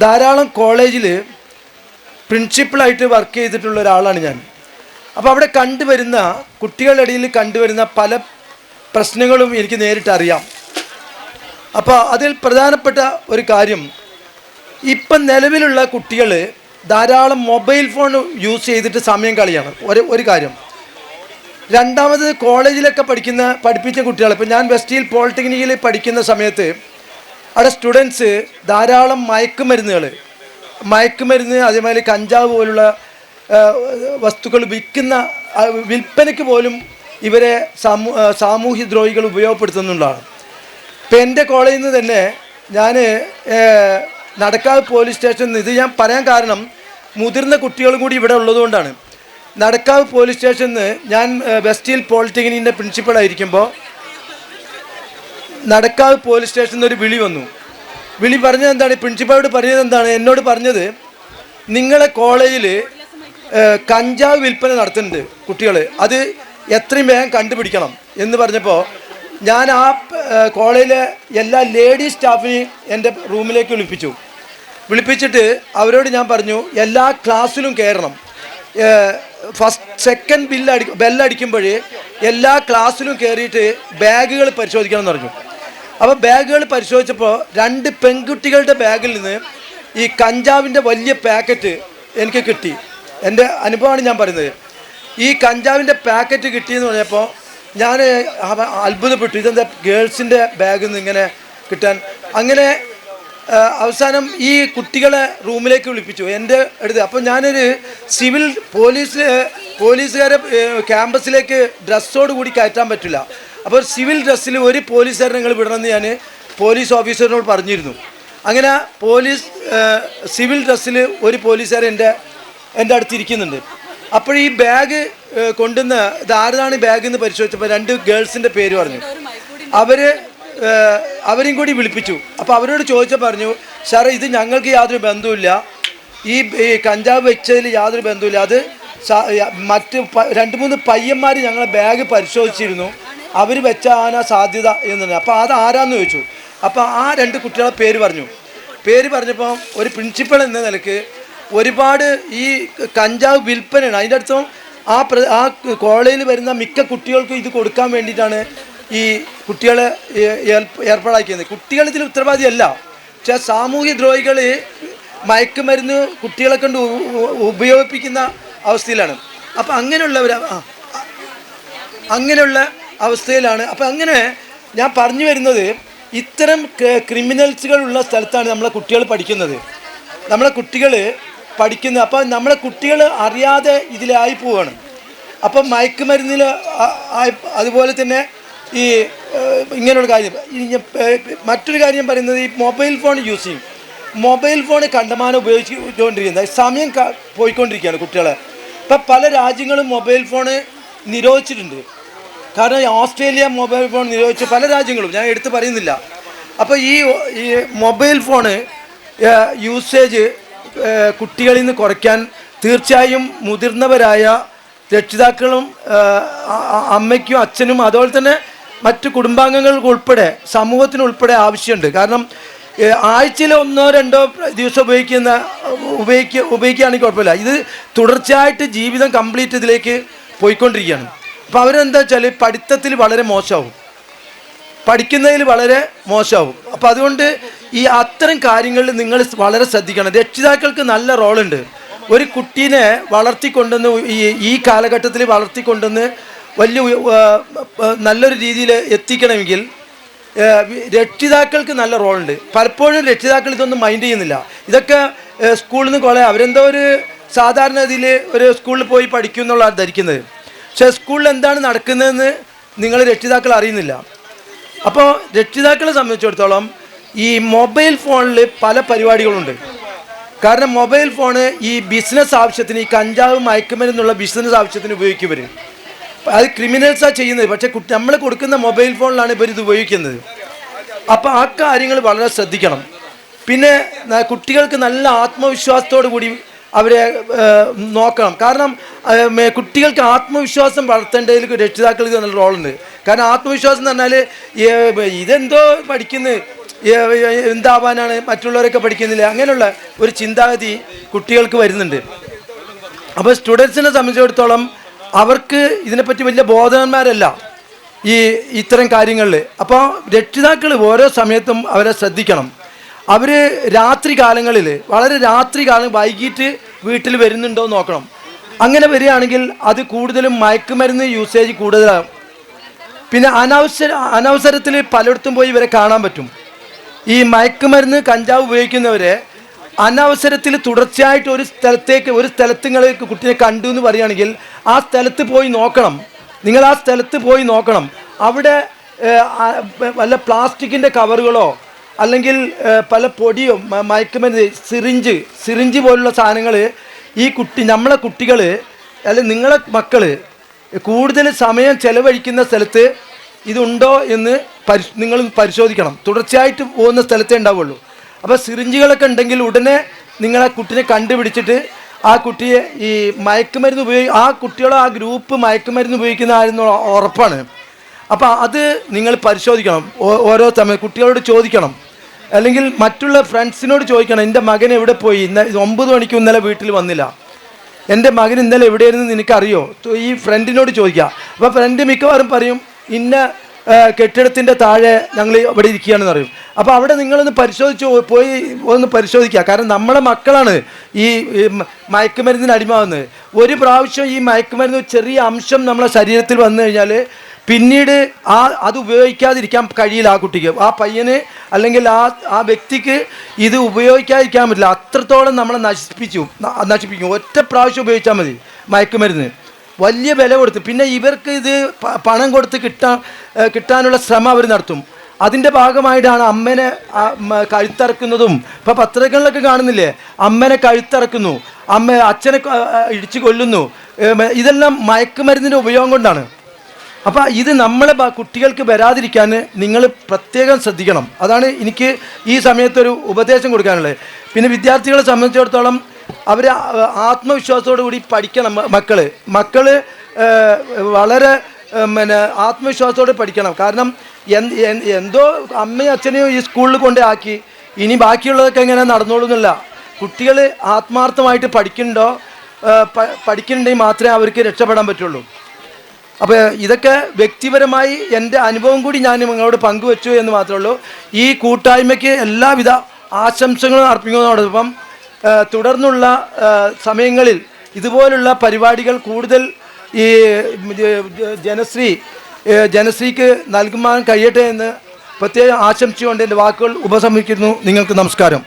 ധാരാളം കോളേജിൽ പ്രിൻസിപ്പളായിട്ട് വർക്ക് ചെയ്തിട്ടുള്ള ഒരാളാണ് ഞാൻ. അപ്പോൾ അവിടെ കണ്ടുവരുന്ന കുട്ടികളുടെ ഇടയിൽ കണ്ടുവരുന്ന പല പ്രശ്നങ്ങളും എനിക്ക് നേരിട്ടറിയാം. അപ്പോൾ അതിൽ പ്രധാനപ്പെട്ട ഒരു കാര്യം, ഇപ്പം നിലവിലുള്ള കുട്ടികൾ ധാരാളം മൊബൈൽ ഫോൺ യൂസ് ചെയ്തിട്ട് സമയം കളയാണ് ഒരു കാര്യം. രണ്ടാമത് കോളേജിലൊക്കെ പഠിപ്പിച്ച കുട്ടികൾ, ഇപ്പം ഞാൻ വെസ്റ്റ് ഹിൽ പോളിടെക്നിക്കിൽ പഠിക്കുന്ന സമയത്ത് അവിടെ സ്റ്റുഡൻസ് ധാരാളം മയക്കുമരുന്ന് അതേമാതിരി കഞ്ചാവ് പോലുള്ള വസ്തുക്കൾ വിൽപ്പനയ്ക്ക് പോലും ഇവരെ സാമൂഹ്യ ദ്രോഹികൾ ഉപയോഗപ്പെടുത്തുന്നുള്ളതാണ്. ഇപ്പം എൻ്റെ കോളേജിൽ നിന്ന് തന്നെ ഞാൻ നടക്കാവ് പോലീസ് സ്റ്റേഷനിൽ ഇത് ഞാൻ പറയാൻ കാരണം മുതിർന്ന കുട്ടികളും കൂടി ഇവിടെ ഉള്ളതുകൊണ്ടാണ്. നടക്കാവ് പോലീസ് സ്റ്റേഷനിൽ നിന്ന് ഞാൻ വെസ്റ്റ് ഹിൽ പോളിടെക്നിക്കിൻ്റെ പ്രിൻസിപ്പളായിരിക്കുമ്പോൾ നടക്കാവ് പോലീസ് സ്റ്റേഷനിൽ നിന്ന് ഒരു വിളി വന്നു. വിളി പറഞ്ഞത് എന്താണ്, പ്രിൻസിപ്പളോട് പറഞ്ഞത് എന്താണ്, എന്നോട് പറഞ്ഞത് നിങ്ങളെ കോളേജിൽ കഞ്ചാവ് വിൽപ്പന നടത്തുന്നുണ്ട് കുട്ടികൾ, അത് എത്രയും വേഗം കണ്ടുപിടിക്കണം എന്ന് പറഞ്ഞപ്പോൾ ഞാൻ ആ കോളേജിലെ എല്ലാ ലേഡീസ് സ്റ്റാഫിനെയും എൻ്റെ റൂമിലേക്ക് വിളിപ്പിച്ചിട്ട് അവരോട് ഞാൻ പറഞ്ഞു, എല്ലാ ക്ലാസ്സിലും കയറണം, സെക്കൻഡ് ബെല്ലടിക്കുമ്പോൾ എല്ലാ ക്ലാസ്സിലും കയറിയിട്ട് ബാഗുകൾ പരിശോധിക്കണം എന്ന് പറഞ്ഞു. അപ്പോൾ ബാഗുകൾ പരിശോധിച്ചപ്പോൾ 2 പെൺകുട്ടികളുടെ ബാഗിൽ നിന്ന് ഈ കഞ്ചാവിൻ്റെ വലിയ പാക്കറ്റ് എനിക്ക് കിട്ടി. എൻ്റെ അനുഭവമാണ് ഞാൻ പറയുന്നത്. ഈ കഞ്ചാവിൻ്റെ പാക്കറ്റ് കിട്ടിയെന്ന് പറഞ്ഞപ്പോൾ ഞാൻ അത്ഭുതപ്പെട്ടു, ഇതെന്താ ഗേൾസിൻ്റെ ബാഗിൽ നിന്ന് ഇങ്ങനെ കിട്ടാൻ. അങ്ങനെ അവസാനം ഈ കുട്ടികളെ റൂമിലേക്ക് വിളിപ്പിച്ചു എൻ്റെ അടുത്ത്. അപ്പോൾ ഞാനൊരു സിവിൽ പോലീസുകാരെ ക്യാമ്പസിലേക്ക് ഡ്രസ്സോട് കൂടി കയറ്റാൻ പറ്റില്ല. അപ്പോൾ സിവിൽ ഡ്രസ്സിൽ ഒരു പോലീസുകാരെ നിങ്ങൾ വിടണമെന്ന് ഞാൻ പോലീസ് ഓഫീസറിനോട് പറഞ്ഞിരുന്നു. അങ്ങനെ സിവിൽ ഡ്രസ്സിൽ ഒരു പോലീസുകാരൻ എൻ്റെ അടുത്തിരിക്കുന്നുണ്ട്. അപ്പോൾ ഈ ബാഗ് കൊണ്ടുവന്ന് ഇതാരതാണ് ബാഗ് എന്ന് പരിശോധിച്ചപ്പോൾ 2 ഗേൾസിൻ്റെ പേര് പറഞ്ഞു. അവരെയും കൂടി വിളിപ്പിച്ചു. അപ്പോൾ അവരോട് ചോദിച്ചാൽ പറഞ്ഞു, സാറേ ഇത് ഞങ്ങൾക്ക് യാതൊരു ബന്ധവുമില്ല, ഈ കഞ്ചാവ് വെച്ചതിൽ യാതൊരു ബന്ധവുമില്ല, അത് മറ്റ് 2-3 പയ്യന്മാർ ഞങ്ങളെ ബാഗ് പരിശോധിച്ചിരുന്നു, അവർ വെച്ചാണ് സാധ്യത എന്നുണ്ട്. അപ്പോൾ അത് ആരാന്ന് ചോദിച്ചു. അപ്പോൾ ആ 2 കുട്ടികളെ പേര് പറഞ്ഞപ്പോൾ ഒരു പ്രിൻസിപ്പൾ എന്ന നിലക്ക് ഒരുപാട് ഈ കഞ്ചാവ് വിൽപ്പനയാണ്. അതിൻ്റെ അർത്ഥം ആ കോളേജിൽ വരുന്ന മിക്ക കുട്ടികൾക്കും ഇത് കൊടുക്കാൻ വേണ്ടിയിട്ടാണ് ഈ കുട്ടികളെ ഏർപ്പാടാക്കിയത്. കുട്ടികൾ ഇതിൽ ഉത്തരവാദിയല്ല, പക്ഷേ സാമൂഹ്യ ദ്രോഹികൾ മയക്കുമരുന്ന് കുട്ടികളെ കൊണ്ട് ഉപയോഗിപ്പിക്കുന്ന അവസ്ഥയിലാണ്. അപ്പം അങ്ങനെയുള്ള അവസ്ഥയിലാണ്. അപ്പം അങ്ങനെ ഞാൻ പറഞ്ഞു വരുന്നത്, ഇത്തരം ക്രിമിനൽസുകളുള്ള സ്ഥലത്താണ് നമ്മളെ കുട്ടികൾ പഠിക്കുന്നത്. അപ്പോൾ നമ്മളെ കുട്ടികൾ അറിയാതെ ഇതിലായി പോവുകയാണ്. അപ്പം മയക്കുമരുന്നിൽ അതുപോലെ തന്നെ ഈ ഇങ്ങനെയുള്ള കാര്യം. മറ്റൊരു കാര്യം പറയുന്നത്, ഈ മൊബൈൽ ഫോൺ കണ്ടമാനം ഉപയോഗിച്ചുകൊണ്ടിരിക്കുന്നത് സമയം പോയിക്കൊണ്ടിരിക്കുകയാണ് കുട്ടികളെ. ഇപ്പം പല രാജ്യങ്ങളും മൊബൈൽ ഫോണ് നിരോധിച്ചിട്ടുണ്ട്. കാരണം ഓസ്ട്രേലിയ മൊബൈൽ ഫോൺ നിരോധിച്ച പല രാജ്യങ്ങളും ഞാൻ എടുത്ത് പറയുന്നില്ല. അപ്പോൾ ഈ മൊബൈൽ ഫോണ് യൂസേജ് കുട്ടികളിൽ നിന്ന് കുറയ്ക്കാൻ തീർച്ചയായും മുതിർന്നവരായ രക്ഷിതാക്കളും അമ്മയ്ക്കും അച്ഛനും അതുപോലെ തന്നെ മറ്റ് കുടുംബാംഗങ്ങൾക്ക് ഉൾപ്പെടെ സമൂഹത്തിനുൾപ്പെടെ ആവശ്യമുണ്ട്. കാരണം ആഴ്ചയിൽ 1-2 ദിവസം ഉപയോഗിക്കുകയാണെങ്കിൽ കുഴപ്പമില്ല. ഇത് തുടർച്ചയായിട്ട് ജീവിതം കംപ്ലീറ്റ് ഇതിലേക്ക് പോയിക്കൊണ്ടിരിക്കുകയാണ്. അപ്പോൾ അവരെന്താ വെച്ചാൽ പഠിക്കുന്നതിൽ വളരെ മോശമാവും. അപ്പോൾ അതുകൊണ്ട് ഈ അത്തരം കാര്യങ്ങളിൽ നിങ്ങൾ വളരെ ശ്രദ്ധിക്കണം. രക്ഷിതാക്കൾക്ക് നല്ല റോളുണ്ട്. ഒരു കുട്ടീനെ വളർത്തിക്കൊണ്ടുവന്ന് ഈ കാലഘട്ടത്തിൽ വളർത്തിക്കൊണ്ടുവന്ന് നല്ലൊരു രീതിയിൽ എത്തിക്കണമെങ്കിൽ രക്ഷിതാക്കൾക്ക് നല്ല റോളുണ്ട്. പലപ്പോഴും രക്ഷിതാക്കൾ ഇതൊന്നും മൈൻഡ് ചെയ്യുന്നില്ല. ഇതൊക്കെ സ്കൂളിൽ നിന്ന് അവരെന്തോ ഒരു സാധാരണ ഇതിൽ ഒരു സ്കൂളിൽ പോയി പഠിക്കും എന്നുള്ളതാണ് ധരിക്കുന്നത്. പക്ഷേ സ്കൂളിൽ എന്താണ് നടക്കുന്നതെന്ന് നിങ്ങൾ രക്ഷിതാക്കൾ അറിയുന്നില്ല. അപ്പോൾ രക്ഷിതാക്കളെ സംബന്ധിച്ചിടത്തോളം ഈ മൊബൈൽ ഫോണിൽ പല പരിപാടികളുണ്ട്. കാരണം മൊബൈൽ ഫോണ് ഈ ബിസിനസ് ആവശ്യത്തിന്, ഈ കഞ്ചാവ് മയക്കുമരുന്നുള്ള ബിസിനസ് ആവശ്യത്തിന് ഉപയോഗിക്കും ഇവർ. അത് ക്രിമിനൽസാണ് ചെയ്യുന്നത്. പക്ഷേ നമ്മൾ കൊടുക്കുന്ന മൊബൈൽ ഫോണിലാണ് ഇവരിത് ഉപയോഗിക്കുന്നത്. അപ്പോൾ ആ കാര്യങ്ങൾ വളരെ ശ്രദ്ധിക്കണം. പിന്നെ കുട്ടികൾക്ക് നല്ല ആത്മവിശ്വാസത്തോടു കൂടി അവരെ നോക്കണം. കാരണം കുട്ടികൾക്ക് ആത്മവിശ്വാസം വളർത്തേണ്ടതിൽ രക്ഷിതാക്കൾക്ക് നല്ല റോളുണ്ട്. കാരണം ആത്മവിശ്വാസം എന്ന് പറഞ്ഞാൽ ഇതെന്തോ പഠിക്കുന്നത്, എന്താവാനാണ്, മറ്റുള്ളവരൊക്കെ പഠിക്കുന്നില്ല, അങ്ങനെയുള്ള ഒരു ചിന്താഗതി കുട്ടികൾക്ക് വരുന്നുണ്ട്. അപ്പോൾ സ്റ്റുഡൻസിനെ സംബന്ധിച്ചിടത്തോളം അവർക്ക് ഇതിനെപ്പറ്റി വലിയ ബോധവാന്മാരല്ല ഇത്തരം കാര്യങ്ങളിൽ. അപ്പോൾ രക്ഷിതാക്കൾ ഓരോ സമയത്തും അവരെ ശ്രദ്ധിക്കണം. അവർ രാത്രി കാലങ്ങളിൽ വളരെ രാത്രി കാലം വൈകിട്ട് വീട്ടിൽ വരുന്നുണ്ടോ എന്ന് നോക്കണം. അങ്ങനെ വരികയാണെങ്കിൽ അത് കൂടുതലും മയക്കുമരുന്ന് യൂസേജ് കൂടുതലാകും. പിന്നെ അനവസരത്തിൽ പലയിടത്തും പോയി ഇവരെ കാണാൻ പറ്റും. ഈ മയക്കുമരുന്ന് കഞ്ചാവ് ഉപയോഗിക്കുന്നവരെ അനവസരത്തിൽ തുടർച്ചയായിട്ട് ഒരു സ്ഥലത്ത് നിങ്ങൾ കുട്ടിയെ കണ്ടു എന്ന് പറയുകയാണെങ്കിൽ ആ സ്ഥലത്ത് പോയി നോക്കണം. നിങ്ങൾ ആ സ്ഥലത്ത് പോയി നോക്കണം. അവിടെ വല്ല പ്ലാസ്റ്റിക്കിൻ്റെ കവറുകളോ അല്ലെങ്കിൽ പല പൊടിയോ മയക്കുമരുന്ന് സിറിഞ്ച് പോലുള്ള സാധനങ്ങൾ ഈ നമ്മളെ കുട്ടികൾ അല്ലെങ്കിൽ നിങ്ങളെ മക്കൾ കൂടുതൽ സമയം ചെലവഴിക്കുന്ന സ്ഥലത്ത് ഇതുണ്ടോ എന്ന് നിങ്ങൾ പരിശോധിക്കണം. തുടർച്ചയായിട്ട് പോകുന്ന സ്ഥലത്തേ ഉണ്ടാവുള്ളൂ. അപ്പോൾ സിറിഞ്ചുകളൊക്കെ ഉണ്ടെങ്കിൽ ഉടനെ നിങ്ങളെ കുട്ടിനെ കണ്ടുപിടിച്ചിട്ട് ആ കുട്ടിയെ ഈ മയക്കുമരുന്ന് ആ കുട്ടികളോ ആ ഗ്രൂപ്പ് മയക്കുമരുന്ന് ഉപയോഗിക്കുന്നതായിരുന്നു ഉറപ്പാണ്. അപ്പോൾ അത് നിങ്ങൾ പരിശോധിക്കണം. ഓരോ സമയം കുട്ടികളോട് ചോദിക്കണം, അല്ലെങ്കിൽ മറ്റുള്ള ഫ്രണ്ട്സിനോട് ചോദിക്കണം. എൻ്റെ മകൻ എവിടെ പോയി? 9 മണിക്ക് ഇന്നലെ വീട്ടിൽ വന്നില്ല, എൻ്റെ മകൻ ഇന്നലെ എവിടെയായിരുന്നു നിനക്കറിയോ? ഈ ഫ്രണ്ടിനോട് ചോദിക്കുക. അപ്പോൾ ഫ്രണ്ട് മിക്കവാറും പറയും ഇന്ന കെട്ടിടത്തിൻ്റെ താഴെ ഞങ്ങൾ ഇവിടെ ഇരിക്കുകയാണെന്ന് പറയും. അപ്പോൾ അവിടെ നിങ്ങളൊന്ന് ഒന്ന് പരിശോധിക്കുക. കാരണം നമ്മളെ മക്കളാണ് ഈ മയക്കുമരുന്നിന് അടിമാവുന്നത്. ഒരു പ്രാവശ്യം ഈ മയക്കുമരുന്ന് ചെറിയ അംശം നമ്മളെ ശരീരത്തിൽ വന്നു കഴിഞ്ഞാൽ പിന്നീട് അത് ഉപയോഗിക്കാതിരിക്കാൻ കഴിയില്ല ആ കുട്ടിക്ക്, ആ പയ്യന് അല്ലെങ്കിൽ ആ വ്യക്തിക്ക് ഇത് ഉപയോഗിക്കാതിരിക്കാൻ പറ്റില്ല. അത്രത്തോളം നമ്മളെ നശിപ്പിക്കും. ഒറ്റ പ്രാവശ്യം ഉപയോഗിച്ചാൽ മതി മയക്കുമരുന്ന്. വലിയ വില കൊടുത്ത് പിന്നെ ഇവർക്ക് ഇത് പണം കൊടുത്ത് കിട്ടാനുള്ള ശ്രമം അവർ നടത്തും. അതിൻ്റെ ഭാഗമായിട്ടാണ് അമ്മനെ കഴുത്തിറക്കുന്നതും. ഇപ്പോൾ പത്രങ്ങളിലൊക്കെ കാണുന്നില്ലേ, അമ്മനെ കഴുത്തിറക്കുന്നു, അച്ഛനെ ഇടിച്ചു കൊല്ലുന്നു. ഇതെല്ലാം മയക്കുമരുന്നിൻ്റെ ഉപയോഗം കൊണ്ടാണ്. അപ്പോൾ ഇത് നമ്മളെ കുട്ടികൾക്ക് വരാതിരിക്കാൻ നിങ്ങൾ പ്രത്യേകം ശ്രദ്ധിക്കണം. അതാണ് എനിക്ക് ഈ സമയത്തൊരു ഉപദേശം കൊടുക്കാനുള്ളത്. പിന്നെ വിദ്യാർത്ഥികളെ സംബന്ധിച്ചിടത്തോളം അവർ ആത്മവിശ്വാസത്തോടു കൂടി പഠിക്കണം. മക്കൾ വളരെ ആത്മവിശ്വാസത്തോടെ പഠിക്കണം. കാരണം എന്തോ അമ്മയും അച്ഛനെയും ഈ സ്കൂളിൽ കൊണ്ടേ ആക്കി, ഇനി ബാക്കിയുള്ളതൊക്കെ എങ്ങനെ നടന്നോളൂന്നില്ല. കുട്ടികൾ ആത്മാർത്ഥമായിട്ട് പഠിക്കുന്നുണ്ടെങ്കിൽ മാത്രമേ അവർക്ക് രക്ഷപ്പെടാൻ പറ്റുള്ളൂ. അപ്പോൾ ഇതൊക്കെ വ്യക്തിപരമായി എൻ്റെ അനുഭവം കൂടി ഞാൻ നിങ്ങളോട് പങ്കുവെച്ചു എന്ന് മാത്രമേ ഉള്ളൂ. ഈ കൂട്ടായ്മയ്ക്ക് എല്ലാവിധ ആശംസകളും അർപ്പിക്കുന്നതോടൊപ്പം തുടർന്നുള്ള സമയങ്ങളിൽ ഇതുപോലുള്ള പരിപാടികൾ കൂടുതൽ ഈ ജനശ്രീക്ക് നൽകുവാൻ കഴിയട്ടെ എന്ന് പ്രത്യേകം ആശംസിച്ചുകൊണ്ട് എൻ്റെ വാക്കുകൾ ഉപസംഹരിക്കുന്നു. നിങ്ങൾക്ക് നമസ്കാരം.